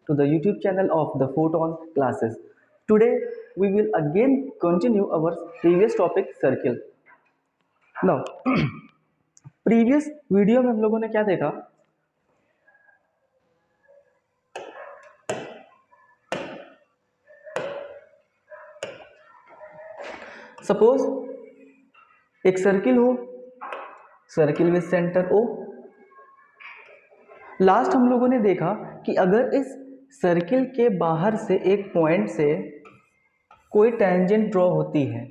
to the YouTube channel of the Photon classes. Today we will again continue our previous topic circle. Now previous video में हम लोगों ने क्या देखा? Suppose एक सर्किल हो, circle with centre O। Last हम लोगों ने देखा कि अगर इस सर्किल के बाहर से एक पॉइंट से कोई टेंजेंट ड्रॉ होती है,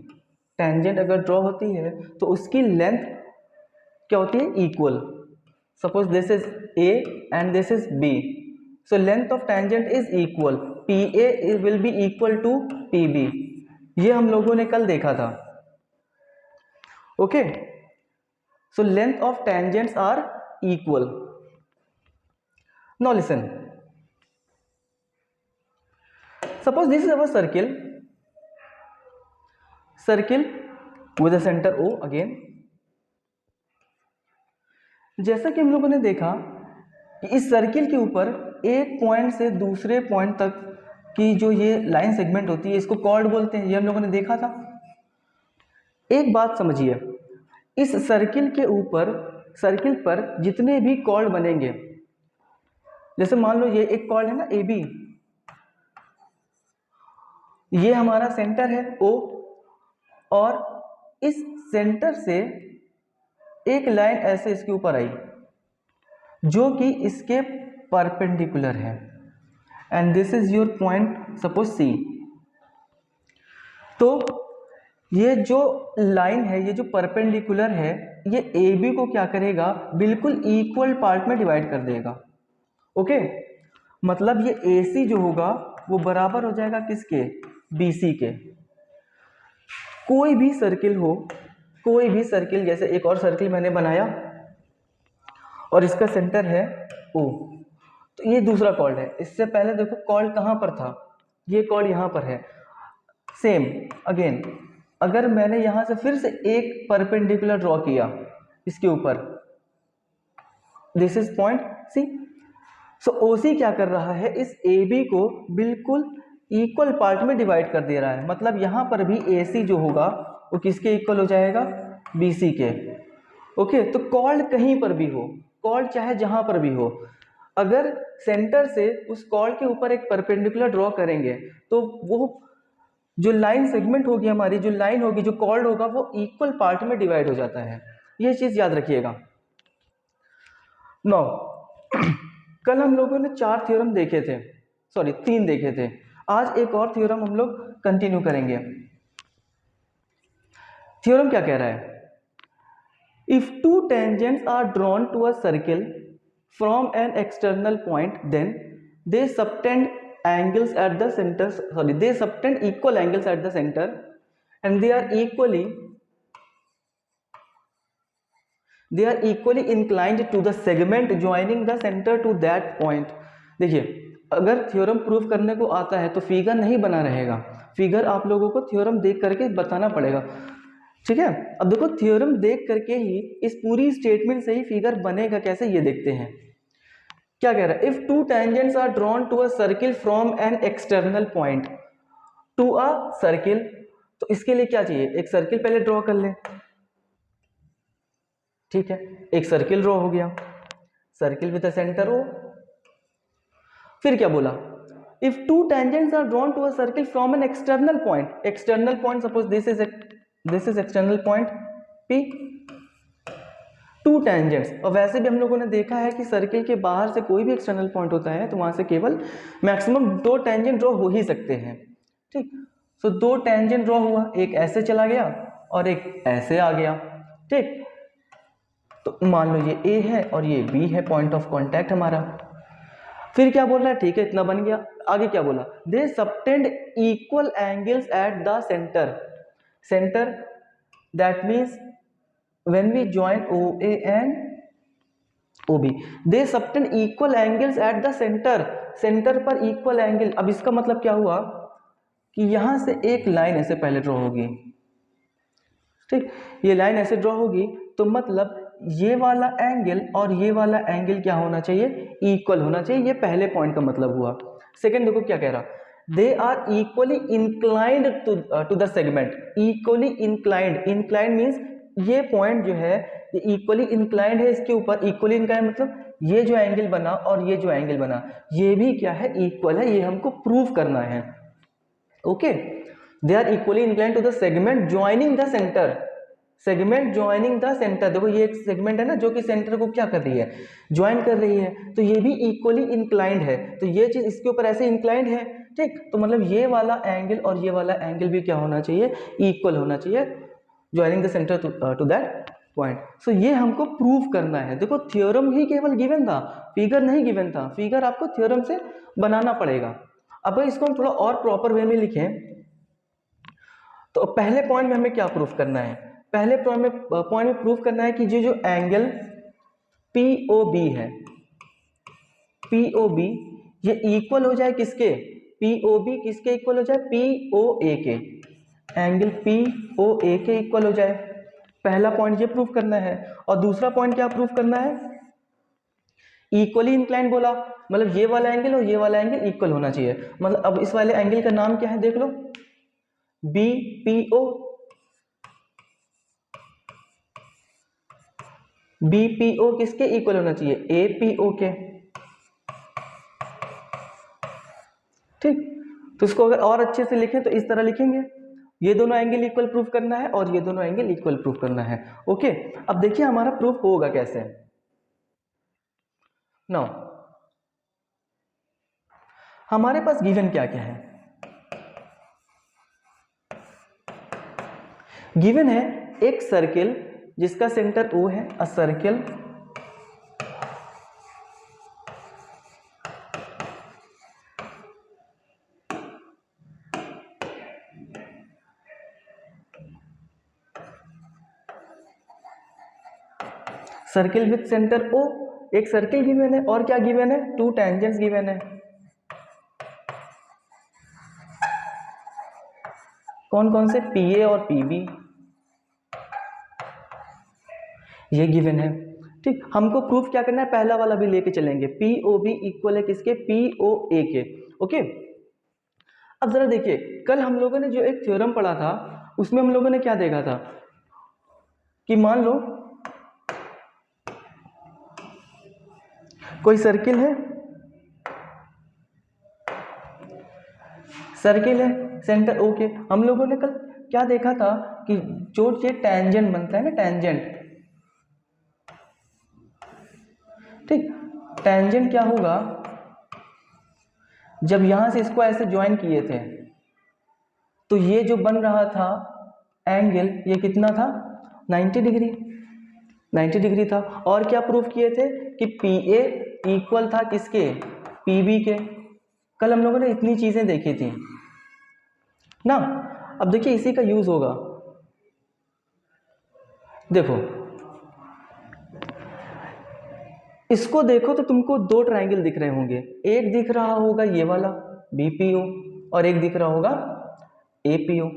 टेंजेंट अगर ड्रॉ होती है तो उसकी लेंथ क्या होती है? Equal. Suppose this is A and this is B, so length of tangent is equal, PA will be equal to PB। ये हम लोगों ने कल देखा था। Okay, so length of tangents are equal. Now listen, suppose this is our circle with a center O again। जैसा कि हम लोगों ने देखा कि इस सर्किल के ऊपर एक पॉइंट से दूसरे पॉइंट तक की जो ये लाइन सेगमेंट होती है इसको कॉर्ड बोलते हैं, ये हम लोगों ने देखा था। एक बात समझिए, इस सर्किल के ऊपर, सर्किल पर जितने भी कॉर्ड बनेंगे, जैसे मान लो ये एक कॉर्ड है ना AB, ये हमारा सेंटर है O, और इस सेंटर से एक लाइन ऐसे इसके ऊपर आई जो कि इसके परपेंडिकुलर है, and this is your point suppose C। तो ये जो लाइन है, ये जो परपेंडिकुलर है, ये AB को क्या करेगा? बिल्कुल इक्वल पार्ट में डिवाइड कर देगा। ओके, मतलब ये AC जो होगा वो बराबर हो जाएगा किसके? BC के। कोई भी सर्किल हो, कोई भी सर्किल, जैसे एक और सर्किल मैंने बनाया और इसका सेंटर है O, तो ये दूसरा कॉर्ड है। इससे पहले देखो कॉर्ड कहाँ पर था, ये कॉर्ड यहाँ पर है। सेम अगेन, अगर मैंने यहाँ से फिर से एक परपेंडिकुलर ड्रॉ किया इसके ऊपर, this is point C। So OC क्या कर रहा है? इस AB को बिल्कुल इक्वल पार्ट में डिवाइड कर दे रहा है, मतलब यहाँ पर भी AC जो होगा वो किसके इक्वल हो जाएगा? BC के। ओके, तो कॉर्ड कहीं पर भी हो, कॉर्ड चाहे जहाँ पर भी हो, अगर सेंटर से उस कॉर्ड के ऊपर एक परपेंडिकुलर ड्रॉ करेंगे तो वो जो लाइन सेगमेंट होगी, हमारी जो लाइन होगी, जो कॉर्ड होगा, वो इक्वल पार्ट में डिवाइड हो जाता है। ये चीज़ याद रखिएगा। नाउ कल हम लोगों ने 4 थ्योरम देखे थे, सॉरी 3 देखे थे। आज एक और थ्योरम हम लोग कंटिन्यू करेंगे। थ्योरम क्या कह रहा है? If two tangents are drawn to a circle from an external point, then they subtend angles at the center, sorry, they subtend equal angles at the center and they are equally inclined to the segment joining the center to that point। देखिए, अगर theorem proof करने को आता है तो figure नहीं बना रहेगा, फिगर आप लोगों को थ्योरम देख करके बताना पड़ेगा। ठीक है, अब देखो थ्योरम देख करके ही इस पूरी स्टेटमेंट से ही फिगर बनेगा कैसे, ये देखते हैं। क्या कह रहा है? If two tangents are drawn to a circle from an external point to a circle, तो इसके लिए क्या चाहिए? एक सर्किल पहले ड्रॉ कर ले। ठीक है, एक सर्किल ड्रॉ हो गया, circle with a centre O। फिर क्या बोला? If two tangents are drawn to a circle from an external point, external point suppose this is external point P, two tangents. और वैसे भी हम लोगों ने देखा है कि सर्किल के बाहर से कोई भी एक्सटर्नल पॉइंट होता है तो वहां से केवल मैक्सिमम 2 टेंजेंट ड्रॉ हो ही सकते हैं। ठीक, सो 2 टेंजेंट ड्रॉ हुआ, एक ऐसे चला गया और एक ऐसे आ गया। ठीक, तो मान लो ये A है और ये B है, पॉइंट ऑफ कॉन्टैक्ट हमारा। फिर क्या बोल रहा है? ठीक है, इतना बन गया। आगे क्या बोला? They subtend equal angles at the centre, centre that means when we join OA and OB, they subtend equal angles at the center, centre पर इक्वल एंगल। अब इसका मतलब क्या हुआ कि यहां से एक लाइन ऐसे पहले ड्रॉ होगी। ठीक, ये लाइन ऐसे ड्रॉ होगी तो मतलब ये वाला एंगल और ये वाला एंगल क्या होना चाहिए? इक्वल होना चाहिए। ये पहले पॉइंट का मतलब हुआ। सेकंड देखो क्या कह रहा, they are equally inclined to the segment, equally inclined, inclined means ये पॉइंट जो है ये इक्वली इंक्लाइंड है इसके ऊपर, इक्वली इंक्लाइंड मतलब ये जो एंगल बना और ये जो एंगल बना ये भी क्या है, इक्वल है, ये हमको प्रूव करना है। Okay, they are equally inclined to the segment joining the centre, segment joining the centre, देखो ये एक सेगमेंट है ना जो कि सेंटर को क्या कर रही है, ज्वाइन कर रही है, तो ये भी इक्वली इंक्लाइंड है, तो ये चीज इसके ऊपर ऐसे इंक्लाइंड है, ठीक, तो मतलब ये वाला एंगल और ये वाला एंगल भी क्या होना चाहिए, इक्वल होना चाहिए, joining the centre to that point. So ये हमको प्रूव करना है। देखो थ्योरम ही केवल गिवन था, फिगर नहीं गिवन था, फिगर आपको थ्योरम से बनाना पड़ेगा। अब इसको हम थोड़ा और प्रॉपर वे में लिखें तो पहले पॉइंट में हमें क्या प्रूफ करना है, पहले पॉइंट में प्रूफ करना है कि जो एंगल POB है, POB ये इक्वल हो जाए किसके, POB किसके इक्वल हो जाए, POA के, एंगल POA के इक्वल हो जाए। पहला पॉइंट ये प्रूफ करना है। और दूसरा पॉइंट क्या प्रूफ करना है, इक्वली इंक्लाइंड बोला मतलब ये वाला एंगल और ये वाला एंगल इक्वल होना चाहिए। मतलब अब इस वाले एंगल का नाम क्या है देख लो, BPO, BPO किसके इक्वल होना चाहिए, APO के, ठीक। तो इसको अगर और अच्छे से लिखें तो इस तरह लिखेंगे, ये दोनों एंगल इक्वल प्रूफ करना है और ये दोनों एंगल इक्वल प्रूफ करना है। ओके, अब देखिए हमारा प्रूफ होगा कैसे। नाउ हमारे पास गिवन क्या क्या है, गिवन है एक सर्किल जिसका सेंटर O है, अ circle circle with centre O, एक सर्किल गिवन है और क्या गिवन है, 2 टेंजेंट्स गिवन है। कौन कौन से, PA और PB, ये गिवन है, ठीक। हमको प्रूफ क्या करना है, पहला वाला भी लेके चलेंगे, POB इक्वल है किसके, POA के। ओके, अब जरा देखिए कल हम लोगों ने जो एक थ्योरम पढ़ा था उसमें हम लोगों ने क्या देखा था कि मान लो कोई सर्किल है, सर्किल है सेंटर O के, हम लोगों ने कल क्या देखा था कि जो ये टेंजेंट बनता है ना, टेंजेंट, ठीक, टेंजेंट क्या होगा, जब यहां से इसको ऐसे ज्वाइन किए थे तो ये जो बन रहा था एंगल ये कितना था, 90 डिग्री, 90 डिग्री था। और क्या प्रूफ किए थे कि PA इक्वल था किसके, PB के। कल हम लोगों ने इतनी चीजें देखी थी ना। अब देखिए इसी का यूज होगा, देखो इसको देखो तो तुमको 2 ट्रायंगल दिख रहे होंगे, एक दिख रहा होगा ये वाला BPO और एक दिख रहा होगा APO,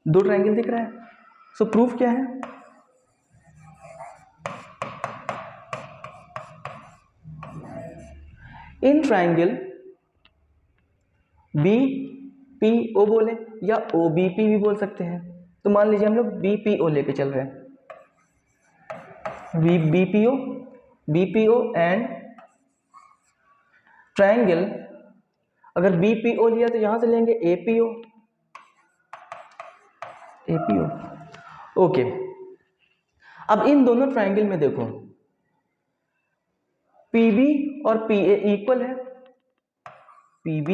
2 ट्रायंगल दिख रहा है। सो प्रूफ क्या है, इन ट्रायंगल BPO बोले या OBP भी बोल सकते हैं, तो मान लीजिए हम लोग BPO लेके चल रहे हैं, BPO एंड ट्रायंगल, अगर BPO लिया तो यहां से लेंगे APO, ओके। अब इन दोनों ट्रायंगल में देखो PB और PA इक्वल है, PB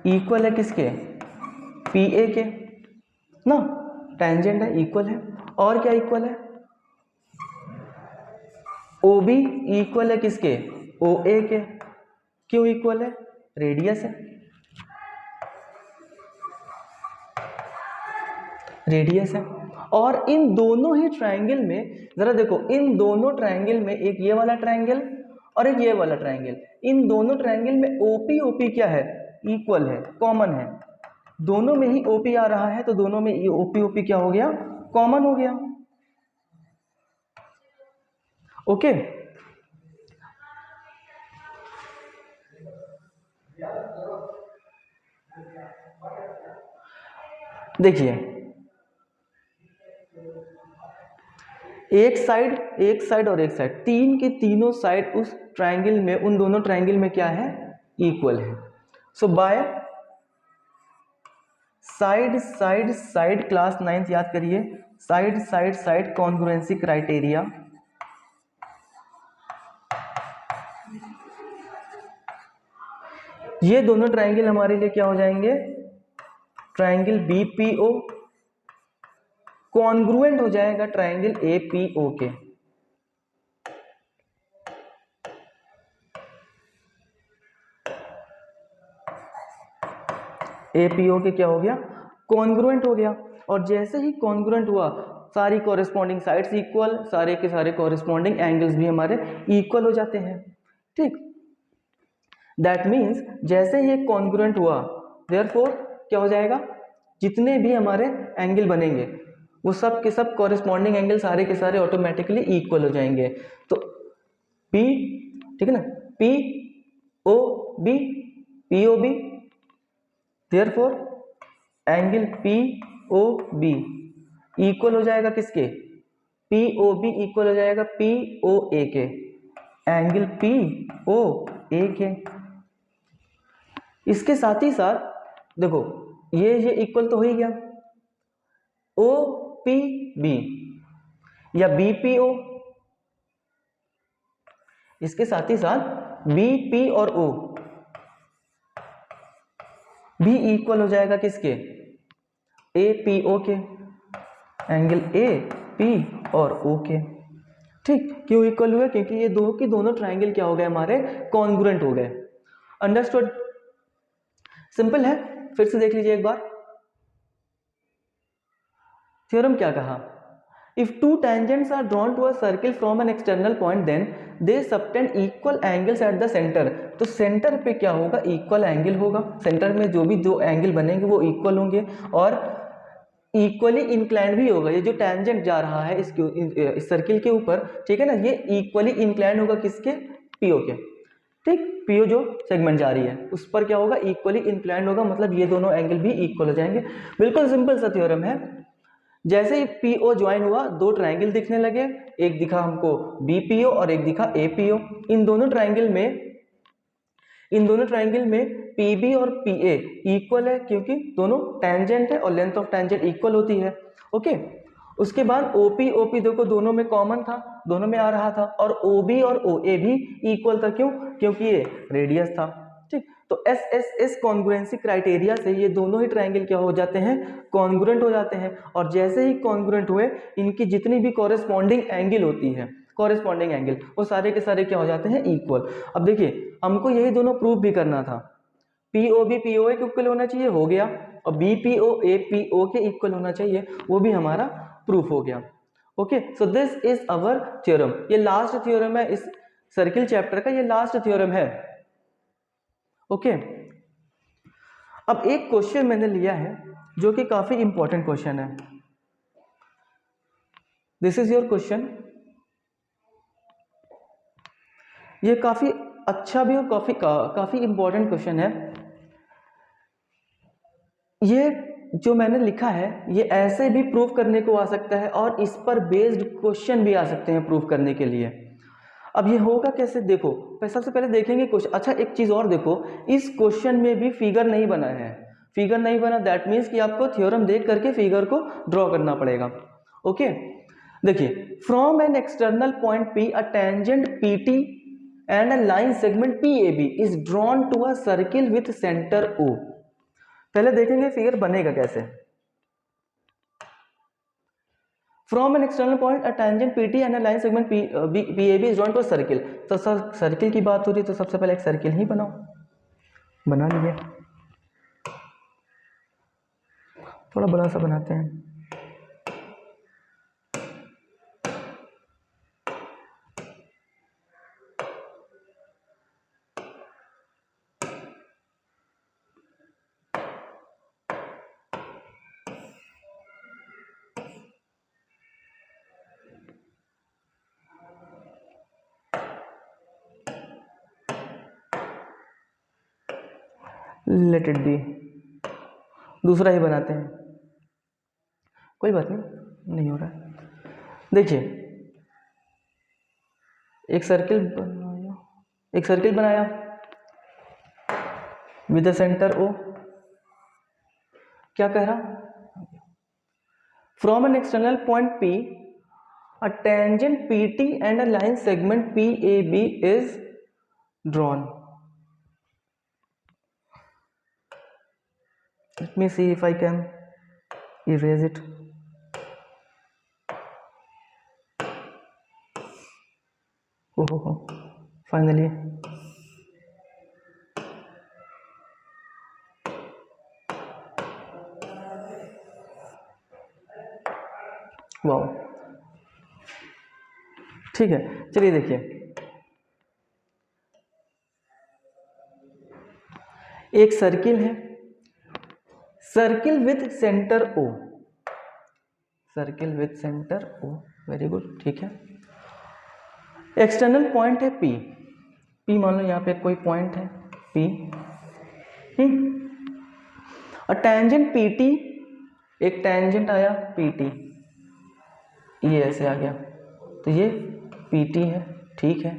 इक्वल है किसके, PA के ना, टेंजेंट है इक्वल है। और क्या इक्वल है, OB इक्वल है किसके, OA के। क्यों इक्वल है, रेडियस है, रेडियस है। और इन दोनों ही ट्रायंगल में जरा देखो, इन दोनों ट्रायंगल में एक ये वाला ट्रायंगल और एक ये वाला ट्रायंगल, इन दोनों ट्रायंगल में OP क्या है, इक्वल है, कॉमन है, दोनों में ही OP आ रहा है तो दोनों में ये OP क्या हो गया, कॉमन हो गया। ओके, देखिए एक साइड और एक साइड, तीन की तीनों साइड उस ट्रायंगल में, उन दोनों ट्रायंगल में क्या है, इक्वल है। So by side side side, class 9th याद करिए, side side side congruency criteria, ये दोनों ट्रायंगल हमारे लिए क्या हो जाएंगे, ट्रायंगल बीपीओ कॉन्ग्रुएंट हो जाएगा ट्रायंगल एपीओ के। एपीओ के क्या हो गया, कॉन्ग्रुएंट हो गया। और जैसे ही कॉन्ग्रुएंट हुआ, सारी कॉरेस्पॉन्डिंग साइड्स इक्वल, सारे के सारे कॉरेस्पॉन्डिंग एंगल्स भी हमारे इक्वल हो जाते हैं। ठीक, दैट मीन्स जैसे ही कॉन्ग्रुएंट हुआ, देयरफॉर क्या हो जाएगा, जितने भी हमारे एंगल बनेंगे वो सब के सब कॉरेस्पॉन्डिंग एंगल सारे के सारे ऑटोमेटिकली इक्वल हो जाएंगे। तो P, ठीक है ना, P O B, P O B, therefore angle P O B equal हो जाएगा किसके, पी ओ बी इक्वल हो जाएगा पी ओ ए के, एंगल पी ओ ए के। इसके साथ ही साथ देखो ये इक्वल तो हो ही गया, ओ पी बी या बी पी ओ, इसके साथ ही साथ बी पी और ओ भी इक्वल हो जाएगा किसके, ए पी ओ के, एंगल ए पी और ओ के। ठीक, क्यों इक्वल हुए, क्योंकि ये दो की दोनों ट्रायंगल क्या हो गए हमारे, कॉन्ग्रुएंट हो गए। अंडरस्टूड, सिंपल है। फिर से देख लीजिए एक बार, थ्योरम क्या कहा, if two tangents are drawn to a circle from an external point then they subtend equal angles at the centre. तो सेंटर पे क्या होगा, इक्वल एंगल होगा, सेंटर में जो भी दो एंगल बनेंगे वो इक्वल होंगे और इक्वली इंक्लाइंड भी होगा। ये जो टेंजेंट जा रहा है इस सर्किल के ऊपर, ठीक है ना, ये इक्वली इंक्लाइंड होगा किसके, पीओ के। ठीक, पीओ जो सेगमेंट जा रही है उस पर क्या होगा, इक्वली इंक्लाइंड होगा, मतलब ये दोनों एंगल भी इक्वल हो जाएंगे। बिल्कुल सिंपल सा थ्योरम है। जैसे ही पीओ ज्वाइन हुआ, दो ट्रायंगल दिखने लगे, एक दिखा हमको बीपीओ और एक दिखा एपीओ। इन दोनों ट्रायंगल में पीबी और पीए इक्वल है, क्योंकि दोनों टेंजेंट है और लेंथ ऑफ टेंजेंट इक्वल होती है। ओके, उसके बाद ओपी ओपी देखो दोनों में कॉमन था, दोनों में आ रहा था, और ओबी और ओए भी इक्वल था। क्यों, क्योंकि ये रेडियस था। ठीक, तो S S S congruency criteria से ये दोनों ही ट्रायंगल क्या हो जाते हैं, कॉन्ग्रुएंट हो जाते हैं। और जैसे ही कॉन्ग्रुएंट हुए, इनकी जितनी भी कॉरेस्पॉन्डिंग एंगल होती है, कॉरेस्पॉन्डिंग एंगल वो सारे के सारे क्या हो जाते हैं, इक्वल। अब देखिए हमको यही दोनों प्रूव भी करना था, पीओबी पीओए के इक्वल होना चाहिए, हो गया, और बीपीओ एपीओ के इक्वल होना चाहिए, वो भी हमारा प्रूफ हो गया। Okay, so this is our theorem. ये लास्ट थ्योरम है इस सर्किल चैप्टर का, ये लास्ट थ्योरम है। ओके, अब एक क्वेश्चन मैंने लिया है जो कि काफी इंपॉर्टेंट क्वेश्चन है। This is your question. ये काफी अच्छा भी और काफी इंपॉर्टेंट क्वेश्चन है। ये जो मैंने लिखा है ये ऐसे भी प्रूव करने को आ सकता है और इस पर बेस्ड क्वेश्चन भी आ सकते हैं प्रूव करने के लिए। अब ये होगा कैसे, देखो सबसे पहले देखेंगे क्वेश्चन। अच्छा एक चीज और देखो, इस क्वेश्चन में भी फिगर नहीं बना है, फिगर नहीं बना, दैट मीन्स कि आपको थ्योरम देख करके फिगर को ड्रॉ करना पड़ेगा। ओके, देखिए, from an external point P a tangent PT and a line segment PAB is drawn to a circle with centre O. पहले देखेंगे फिगर बनेगा कैसे। From an external point a tangent PT and a line segment PAB is drawn to a circle. तो circle की बात हो रही है तो सबसे पहले एक सर्किल ही बनाओ, बना लीजिए, थोड़ा बड़ा सा बनाते हैं। लेट इट बी, दूसरा ही बनाते हैं, कोई बात नहीं हो रहा है। देखिए एक सर्किल बनाया विद सेंटर O। क्या कह रहा, from an external point P a tangent PT and a line segment PAB is drawn. Let me see if I can erase it. Oh, finally. Wow, ठीक है। चलिए देखिए, एक सर्किल है, circle with centre O, circle with centre O, very good, ठीक है। External point है P, P मान लो यहाँ पे कोई पॉइंट है P, और टेंजेंट PT, एक टेंजेंट आया PT, ये ऐसे आ गया, तो ये PT है, ठीक है।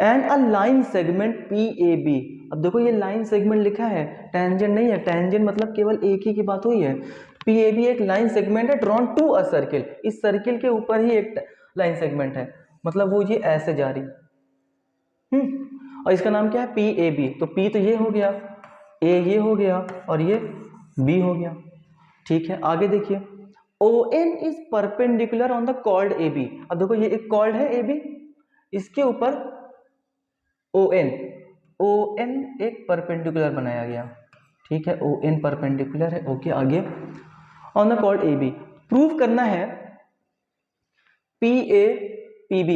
And a line segment PAB, अब देखो ये लाइन सेगमेंट लिखा है, टेंजेंट नहीं है, टेंजेंट मतलब केवल एक ही की बात हुई है। PAB एक लाइन सेगमेंट है ड्रॉन टू अ सर्किल, इस सर्किल के ऊपर ही एक लाइन सेगमेंट है, मतलब वो ये ऐसे जा रही, और इसका नाम क्या है PAB, तो P तो ये हो गया, A ये हो गया और ये B हो गया, ठीक है। आगे देखिए, ON is perpendicular on the chord AB, अब देखो ये एक कॉर्ड है AB, इसके ऊपर ON एक परपेंडिकुलर बनाया गया, ठीक है, ON परपेंडिकुलर है, ओके। आगे on the chord AB, prove करना है PAPB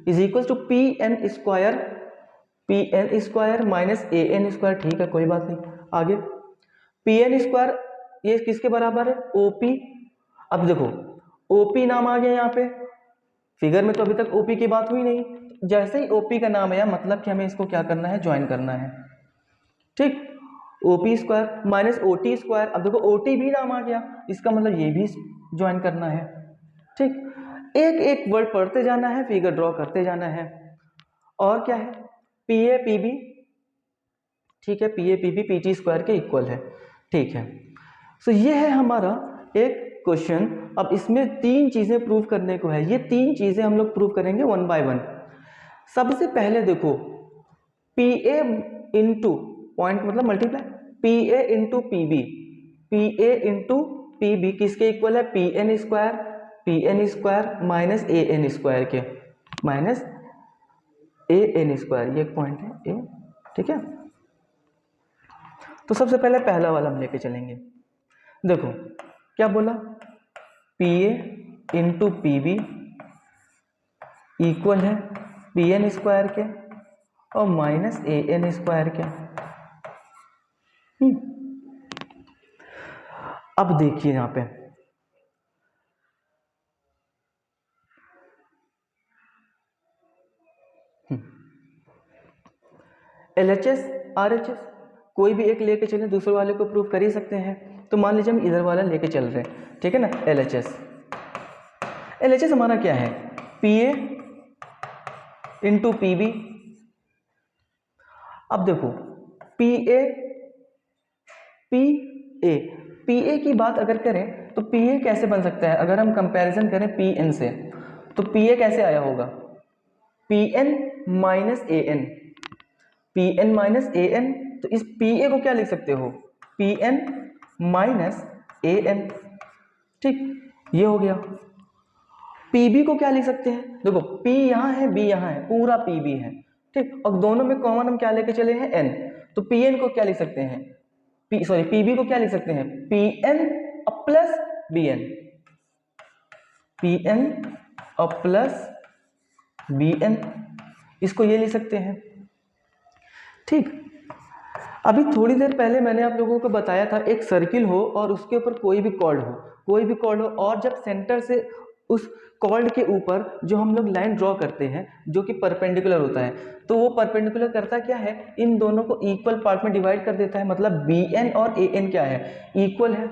is equal to PN square minus AN square, ठीक है, कोई बात नहीं। आगे PN स्क्वायर ये किसके बराबर है, OP। अब देखो OP नाम आ गया यहाँ पे, फिगर में तो अभी तक OP की बात हुई नहीं, जैसे ही OP का नाम आया मतलब कि हमें इसको क्या करना है, ज्वाइन करना है, ठीक। OP square minus OT square, अब देखो OT भी नाम आ गया, इसका मतलब ये भी ज्वाइन करना है, ठीक। एक एक वर्ड पढ़ते जाना है, फिगर ड्रॉ करते जाना है। और क्या है, PAPB, ठीक है, PAPB PT स्क्वायर के इक्वल है, ठीक है। सो ये है हमारा एक क्वेश्चन। अब इसमें तीन चीजें प्रूव करने को है, ये तीन चीजें हम लोग प्रूव करेंगे वन बाय वन। सबसे पहले देखो PA इंटू पॉइंट मतलब मल्टीप्लाई, PA इंटू PB किसके इक्वल है, PN square minus AN square के, माइनस AN स्क्वायर, ये एक पॉइंट है A, ठीक है। तो सबसे पहले पहला वाला हम लेके चलेंगे। देखो क्या बोला, PA इंटू PB इक्वल है PN स्क्वायर के और माइनस AN स्क्वायर के। अब देखिए यहां पे LHS RHS कोई भी एक लेके चले, दूसरे वाले को प्रूव कर ही सकते हैं, तो मान लीजिए हम इधर वाला लेके चल रहे हैं, ठीक है ना। LHS हमारा क्या है, PA इंटू PB। अब देखो PA की बात अगर करें तो PA कैसे बन सकता है, अगर हम कंपैरिजन करें PN से, तो PA कैसे आया होगा, PN माइनस AN, तो इस PA को क्या लिख सकते हो, PN माइनस AN, ठीक, ये हो गया। PB को क्या लिख सकते हैं, देखो P यहाँ है B यहाँ है, पूरा PB है, ठीक, और दोनों में कॉमन हम क्या लेके चले हैं N, तो PN को क्या लिख सकते हैं, PB को क्या लिख सकते हैं, PN plus BN, PN plus BN, इसको ये लिख सकते हैं, ठीक। अभी थोड़ी देर पहले मैंने आप लोगों को बताया था, एक सर्किल हो और उसके ऊपर कोई भी कॉर्ड हो और जब सेंटर से उस कॉर्ड के ऊपर जो हम लोग लाइन ड्रॉ करते हैं जो कि परपेंडिकुलर होता है, तो वो परपेंडिकुलर करता क्या है, इन दोनों को इक्वल पार्ट में डिवाइड कर देता है। मतलब बी एन और ए एन क्या है, इक्वल है।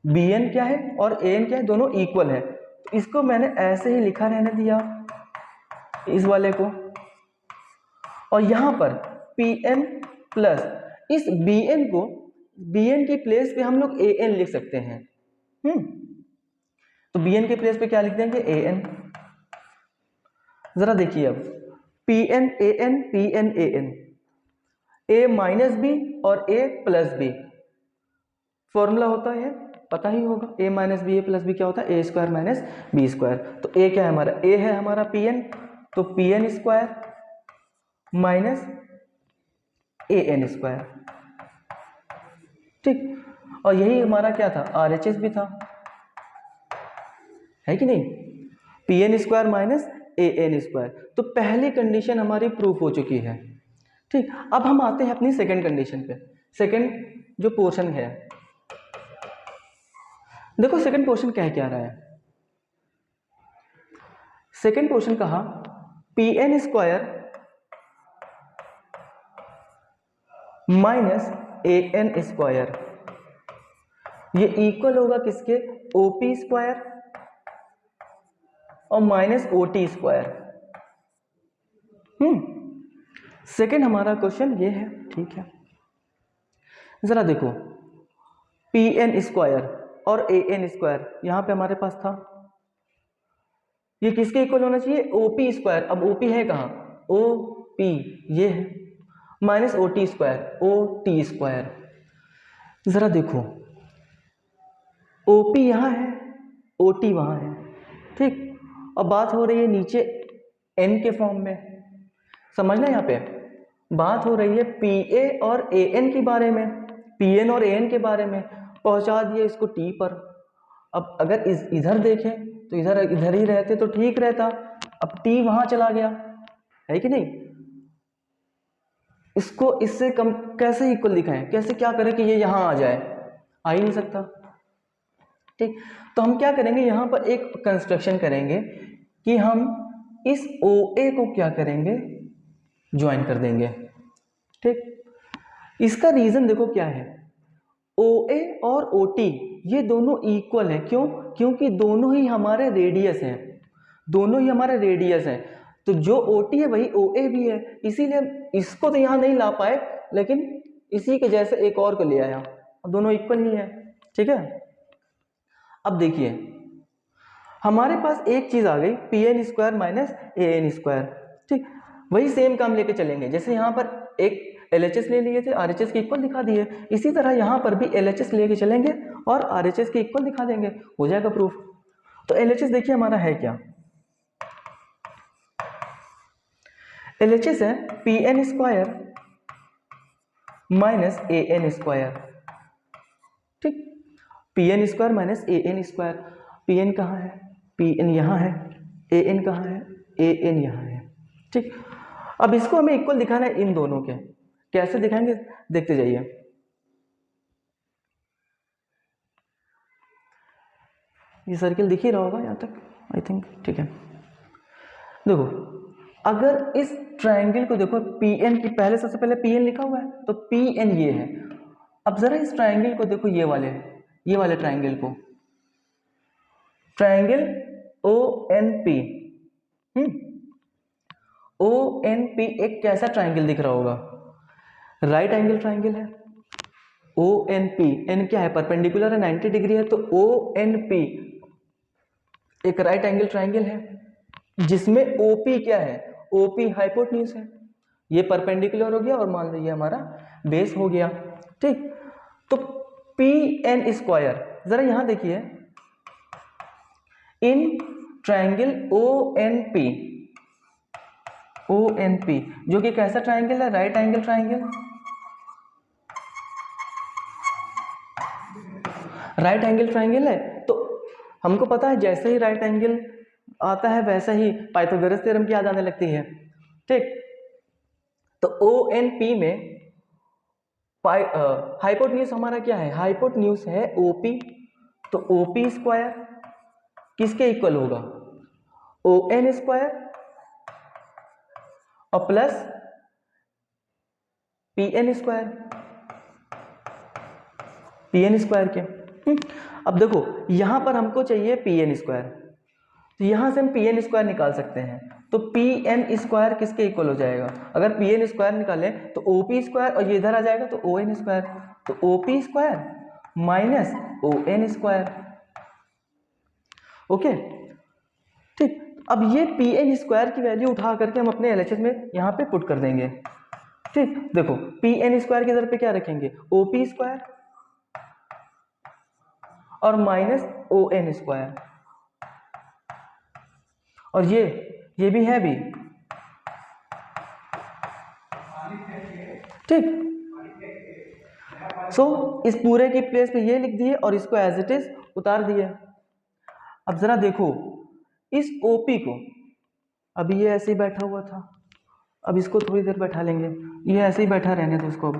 बी एन क्या है और ए एन क्या है, दोनों इक्वल है। तो इसको मैंने ऐसे ही लिखा रहने दिया इस वाले को, और यहां पर पी एन प्लस इस बी एन को, बी एन की प्लेस पे हम लोग ए एन लिख सकते हैं। तो बी एन के प्लेस पे क्या लिख देंगे, ए एन। जरा देखिए अब, P N A N, P N A N, A minus B और ए प्लस बी, फॉर्मूला होता है पता ही होगा, ए माइनस बी ए प्लस बी क्या होता है, ए स्क्वायर माइनस बी स्क्वायर। तो ए क्या है हमारा, ए है हमारा पी एन, तो P N square minus A N square, ठीक। और यही हमारा क्या था, आर एच एस भी था, है कि नहीं, P N square minus A N square. तो पहली कंडीशन हमारी प्रूफ हो चुकी है, ठीक। अब हम आते हैं अपनी सेकंड कंडीशन पे। सेकंड जो पोर्शन है, देखो सेकंड पोर्शन क्या रहा है। सेकंड पोर्शन कहा P N square minus A N square, ये इक्वल होगा किसके, ओपी स्क्वायर और minus O T square. Second हमारा क्वेश्चन ये है, ठीक है। जरा देखो, पी एन स्क्वायर और ए एन स्क्वायर यहां पे हमारे पास था, ये किसके इक्वल होना चाहिए, ओपी स्क्वायर। अब ओपी है कहां, ओ पी ये है, minus O T square, O T square. जरा देखो, ओपी यहां है, ओ टी वहां है, ठीक। अब बात हो रही है नीचे एन के फॉर्म में, समझना यहाँ पे बात हो रही है पी ए और ए एन के बारे में, पी एन और ए एन के बारे में, पहुंचा दिया इसको टी पर। अब अगर इधर देखें तो इधर इधर ही रहते तो ठीक रहता, अब टी वहां चला गया, है कि नहीं। इसको इससे कम कैसे इक्वल दिखाएं, कैसे क्या करें कि ये यहां आ जाए, आ ही नहीं सकता, ठीक। तो हम क्या करेंगे, यहां पर एक कंस्ट्रक्शन करेंगे कि हम इस ओ ए को क्या करेंगे, ज्वाइन कर देंगे, ठीक। इसका रीजन देखो क्या है, ओ ए और ओ टी ये दोनों इक्वल है, क्यों, क्योंकि दोनों ही हमारे रेडियस हैं, दोनों ही हमारे रेडियस हैं। तो जो ओ टी है वही ओ ए भी है, इसीलिए इसको तो यहां नहीं ला पाए, लेकिन इसी के जैसे एक और को ले आया, दोनों इक्वल ही है, ठीक है। अब देखिए हमारे पास एक चीज आ गई, P N square minus A N square, ठीक। वही सेम काम लेके चलेंगे, जैसे यहां पर एक LHS ले लिए थे, RHS के इक्वल दिखा दिए, इसी तरह यहां पर भी LHS लेके चलेंगे और RHS के इक्वल दिखा देंगे, हो जाएगा प्रूफ। तो LHS देखिए हमारा है क्या, LHS है P N square minus A N square, ठीक। P N square minus A N square, P N कहाँ है, पी एन यहाँ है, ए एन कहाँ है, ए एन यहाँ है, ठीक। अब इसको हमें इक्वल दिखाना है इन दोनों के, कैसे दिखाएंगे देखते जाइए। ये सर्किल दिख ही रहा होगा यहाँ तक, आई थिंक, ठीक है। देखो अगर इस ट्रायंगल को देखो, पी एन की पहले सबसे पहले पी एन लिखा हुआ है, तो पी एन ये है। अब जरा इस ट्रायंगल को देखो, ये वाले ट्रायंगल को, triangle O N P, O N P एक कैसा ट्रायंगल दिख रहा होगा, राइट एंगल ट्रायंगल है। ओ एन पी, एन क्या है, परपेंडिकुलर है, 90 डिग्री है, तो ओ एन पी एक राइट एंगल ट्रायंगल है, जिसमें ओपी क्या है, ओपी हाइपोटेन्यूज है, ये परपेंडिकुलर हो गया और मान लीजिए हमारा बेस हो गया, ठीक। तो पी एन स्क्वायर, जरा यहां देखिए, in triangle O N P जो कि कैसा ट्रायंगल है, right angle triangle, right angle triangle है। तो हमको पता है जैसे ही राइट एंगल आता है वैसे ही पाइथागोरस थ्योरम की याद आने लगती है, ठीक। तो ओ एन पी में हाइपोटेन्यूज हमारा क्या है, हाइपोटेन्यूज है ओपी, तो ओपी स्क्वायर किसके इक्वल होगा, ओ एन स्क्वायर और plus P N square, P N square के। अब देखो यहां पर हमको चाहिए पी एन स्क्वायर, तो यहां से हम पी एन स्क्वायर निकाल सकते हैं। तो पी एन स्क्वायर किसके इक्वल हो जाएगा, अगर पी एन स्क्वायर निकालें तो ओ पी स्क्वायर, और ये इधर आ जाएगा तो ओ एन स्क्वायर, तो O P square minus O N square. Okay ठीक, अब ये पी एन स्क्वायर की वैल्यू उठा करके हम अपने एलएचएस में यहाँ पे पुट कर देंगे। ठीक, देखो पी एन स्क्वायर की जगह पे क्या रखेंगे, ओ पी स्क्वायर और माइनस ओ एन स्क्वायर, और ये भी है भी। ठीक, सो इस पूरे की प्लेस पे ये लिख दिए और इसको एज इट इज उतार दिए। अब जरा देखो इस ओपी को, अभी ये ऐसे ही बैठा हुआ था, अब इसको थोड़ी देर बैठा लेंगे, ये ऐसे ही बैठा रहने दो उसको,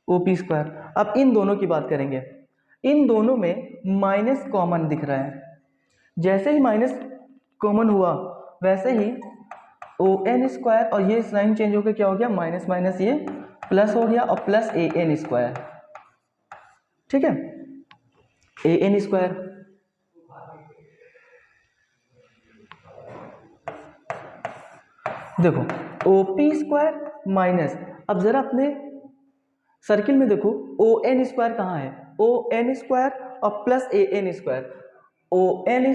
ओपी स्क्वायर। अब इन दोनों की बात करेंगे, इन दोनों में माइनस कॉमन दिख रहा है, जैसे ही माइनस कॉमन हुआ वैसे ही ओ एन स्क्वायर और ये साइन चेंज होकर क्या हो गया, माइनस माइनस ये प्लस हो गया और प्लस ए एन स्क्वायर। ठीक है, ए एन स्क्वायर। देखो ओ पी स्क्वायर माइनस, अब जरा अपने सर्किल में देखो ओ एन स्क्वायर कहाँ है, ओ एन स्क्वायर और plus A N square, O N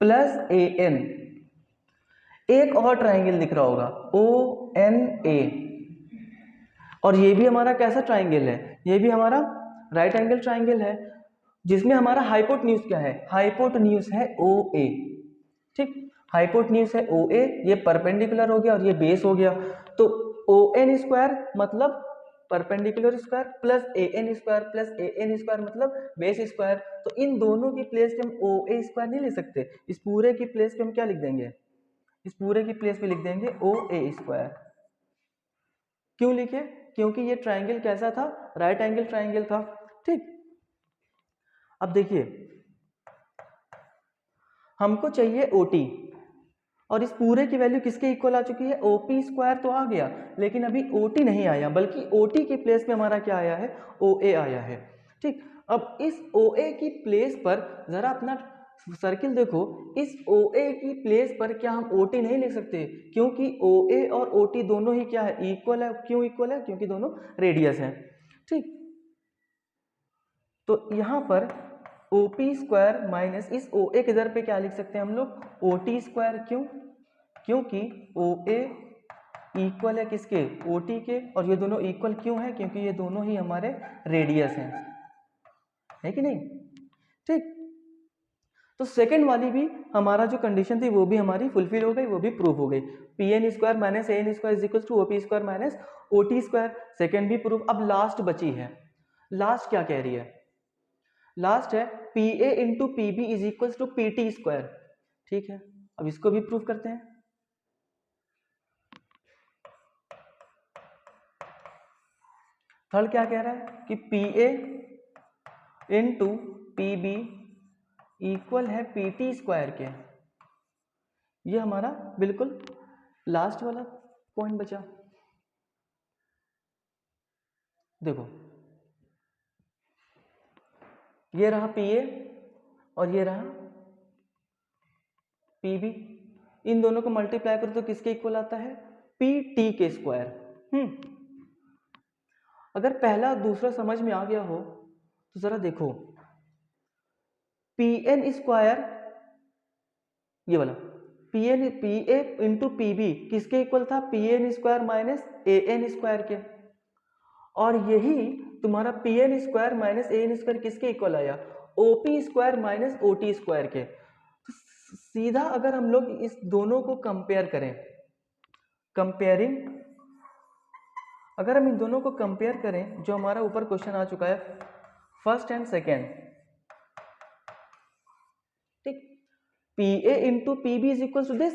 plus A N. एक और ट्राइंगल दिख रहा होगा ओ एन ए, और ये भी हमारा कैसा ट्राइंगल है, ये भी हमारा राइट एंगल ट्राइंगल है, जिसमें हमारा हाइपोटेन्यूज क्या है, हाइपोटेन्यूज है ओ ए। ठीक, हाइपोटेन्यूज है ओ ए, ये परपेंडिकुलर हो गया और ये बेस हो गया, तो ओ एन स्क्वायर मतलब perpendicular square plus A N square plus A N square मतलब बेस स्क्वायर। तो इन दोनों की प्लेस पे हम ओ ए स्क्वायर नहीं लिख सकते, इस पूरे की प्लेस पे हम क्या लिख देंगे, इस पूरे की प्लेस पे लिख देंगे ओ ए स्क्वायर। क्यों लिखे, क्योंकि ये ट्राइंगल कैसा था, राइट एंगल ट्राइंगल था। ठीक, अब देखिए हमको चाहिए ओटी, और इस पूरे की वैल्यू किसके इक्वल आ चुकी है, ओ पी स्क्वायर तो आ गया, लेकिन अभी ओ टी नहीं आया, बल्कि ओ टी के प्लेस पे हमारा क्या आया है, ओ ए आया है। ठीक, अब इस ओ ए की प्लेस पर जरा अपना सर्किल देखो, इस ओ ए की प्लेस पर क्या हम ओ टी नहीं लिख सकते, क्योंकि ओ ए और ओ टी दोनों ही क्या है, इक्वल है। क्यों इक्वल है, क्योंकि दोनों रेडियस हैं। ठीक, तो यहां पर ओ पी स्क्वायर माइनस इस ओ ए के दर पे क्या लिख सकते हैं हम लोग, ओ टी स्क्वायर। क्यों, क्योंकि ओ ए इक्वल है किसके, ओ टी के, और ये दोनों इक्वल क्यों है, क्योंकि ये दोनों ही हमारे रेडियस हैं, है कि नहीं। ठीक, तो सेकंड वाली भी हमारा जो कंडीशन थी वो भी हमारी फुलफिल हो गई, वो भी प्रूव हो गई। P N square minus A N square is equal to O P square minus O T square, second भी प्रूव। अब लास्ट बची है, लास्ट क्या कह रही है, लास्ट है P A into P B is equal to P T square. ठीक है, अब इसको भी प्रूव करते हैं। थर्ड क्या कह रहा है कि P A into P B equal है पी टी स्क्वायर के। ये हमारा बिल्कुल लास्ट वाला पॉइंट बचा। देखो ये रहा पी ए और ये रहा पी बी, इन दोनों को मल्टीप्लाई करो तो किसके इक्वल आता है, पी टी के स्क्वायर। अगर पहला दूसरा समझ में आ गया हो तो जरा देखो, पी एन स्क्वायर ये वाला P A into P B किसके इक्वल था, P N square minus A N square के, और यही तुम्हारा P N square minus A N square किसके इक्वल आया, O P square minus O T square के। तो सीधा अगर हम लोग इस दोनों को कंपेयर करें, कंपेयरिंग, अगर हम इन दोनों को कंपेयर करें, जो हमारा ऊपर क्वेश्चन आ चुका है फर्स्ट एंड सेकेंड, ठीक, P A into P B is equal to this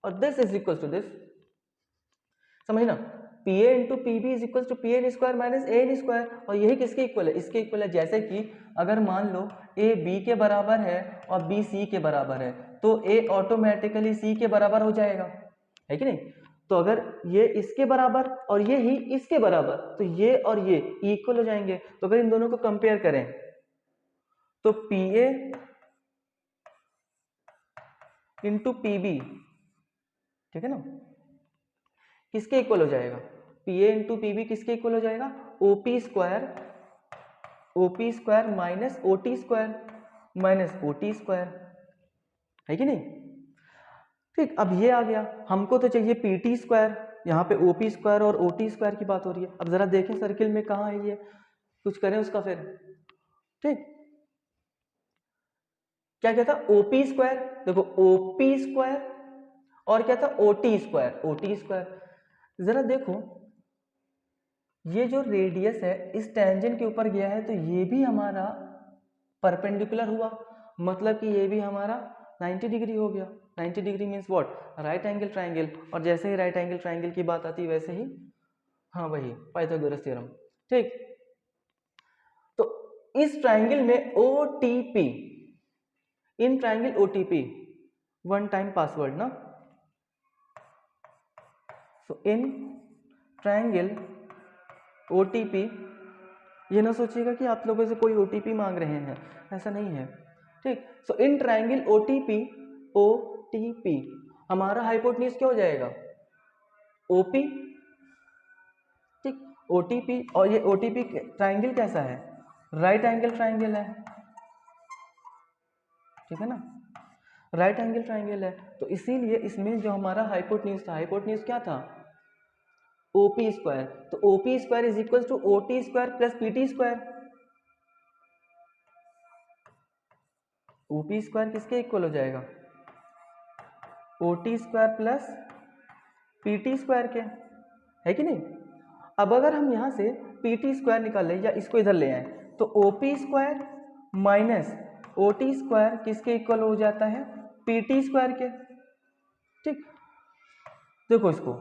और this is equal to this, समझना। P A into P B is equal to P N square minus A N square, और यही किसके equal है, इसके equal है। जैसे कि अगर मान लो ए बी के बराबर है और बी सी के बराबर है, तो ए ऑटोमेटिकली सी के बराबर हो जाएगा, है कि नहीं। तो अगर ये इसके बराबर और ये ही इसके बराबर, तो ये और ये इक्वल हो जाएंगे। तो अगर इन दोनों को कंपेयर करें तो P A into P B, ठीक है ना, किसके इक्वल हो जाएगा, P A into P B किसके इक्वल हो जाएगा, OP square minus O T square, है कि नहीं। ठीक, अब ये आ गया, हमको तो चाहिए पी टी स्क्वायर, यहाँ पे ओपी स्क्वायर और ओ टी स्क्वायर की बात हो रही है। अब जरा देखें सर्किल में कहाँ है ये, कुछ करें उसका फिर। ठीक, क्या कहता ओपी स्क्वायर, देखो ओपी स्क्वायर और क्या था ओ टी स्क्वायर। जरा देखो ये जो रेडियस है इस टेंजेंट के ऊपर गया है, तो ये भी हमारा परपेंडिकुलर हुआ, मतलब कि ये भी हमारा 90 डिग्री हो गया। 90 degree means what, right angle triangle. और जैसे ही राइट एंगल ट्राइंगल की बात आती है वैसे ही, हाँ वही पाइथागोरस थ्योरम। ठीक, तो इस ट्राइंगल में O T P, in triangle O T P, one time password ना, सो इन ट्राइंगल OTP, ये ना सोचिएगा कि आप लोगों से कोई OTP मांग रहे हैं, ऐसा नहीं है। ठीक, सो इन ट्राइंगल OTP हमारा हाइपोटेन्यूज क्या हो जाएगा, OP। ठीक, OTP, और ये OTP ट्राइंगल कैसा है, राइट एंगल ट्राइंगल है, ठीक है ना, राइट एंगल ट्राइंगल है। तो इसीलिए इसमें जो हमारा हाइपोटेन्यूज था, हाइपोटेन्यूज क्या था, ओपी स्क्वायर। तो OP square is equal to OT square plus PT square. OP square किसके इक्वल हो जाएगा, OT square plus PT square के, है कि नहीं। अब अगर हम यहां से पीटी स्क्वायर निकाल लें या इसको इधर ले आए, तो OP square minus OT square किसके इक्वल हो जाता है, पीटी स्क्वायर के। ठीक, देखो इसको,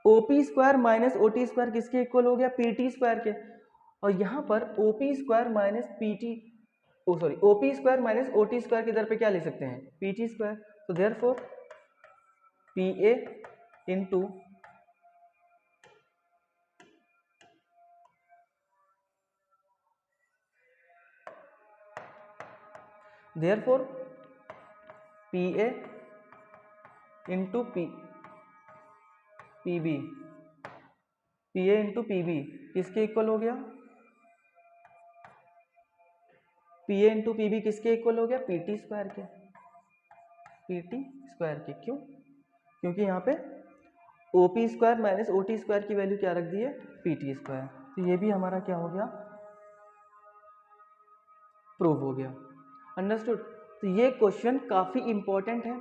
OP square minus OT square किसके इक्वल हो गया, पीटी स्क्वायर के। और यहां पर OP square minus PT, OP square minus OT square की दर पे क्या ले सकते हैं, पीटी स्क्वायर। तो therefore P A into therefore P A into P B, P A into P B किसके इक्वल हो गया, P A into P B किसके इक्वल हो गया, पीटी स्क्वायर के, पीटी स्क्वायर के। क्यों, क्योंकि यहाँ पे OP square minus OT square की वैल्यू क्या रख दी है, पीटी स्क्वायर। तो ये भी हमारा क्या हो गया, प्रूव हो गया। अंडरस्टूड। तो ये क्वेश्चन काफी इंपॉर्टेंट है,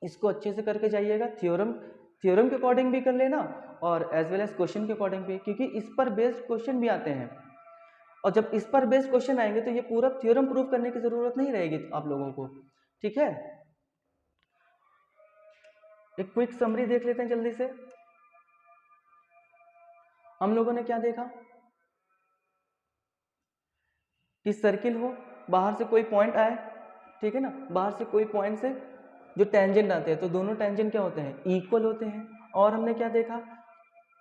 इसको अच्छे से करके जाइएगा। थ्योरम के अकॉर्डिंग भी कर लेना और एज वेल एज क्वेश्चन के अकॉर्डिंग भी, क्योंकि इस पर बेस्ड क्वेश्चन भी आते हैं। और जब इस पर बेस्ड क्वेश्चन आएंगे तो ये पूरा थ्योरम प्रूव करने की जरूरत नहीं रहेगी आप लोगों को। ठीक है, एक क्विक समरी देख लेते हैं जल्दी से। हम लोगों ने क्या देखा कि सर्किल हो, बाहर से कोई पॉइंट आए, ठीक है ना, बाहर से कोई पॉइंट से जो टेंजेंट आते हैं, तो दोनों टेंजेंट क्या होते हैं, इक्वल होते हैं। और हमने क्या देखा,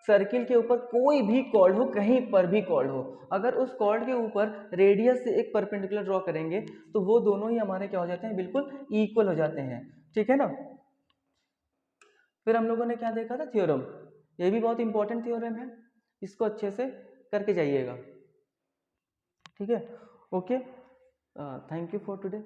सर्किल के ऊपर कोई भी कॉर्ड हो, कहीं पर भी कॉर्ड हो, अगर उस कॉर्ड के ऊपर रेडियस से एक परपेंडिकुलर ड्रॉ करेंगे तो वो दोनों ही हमारे क्या हो जाते हैं, बिल्कुल इक्वल हो जाते हैं। ठीक है ना। फिर हम लोगों ने क्या देखा था, थ्योरम। ये भी बहुत इंपॉर्टेंट थ्योरम है, इसको अच्छे से करके जाइएगा। ठीक है, okay, thank you for today.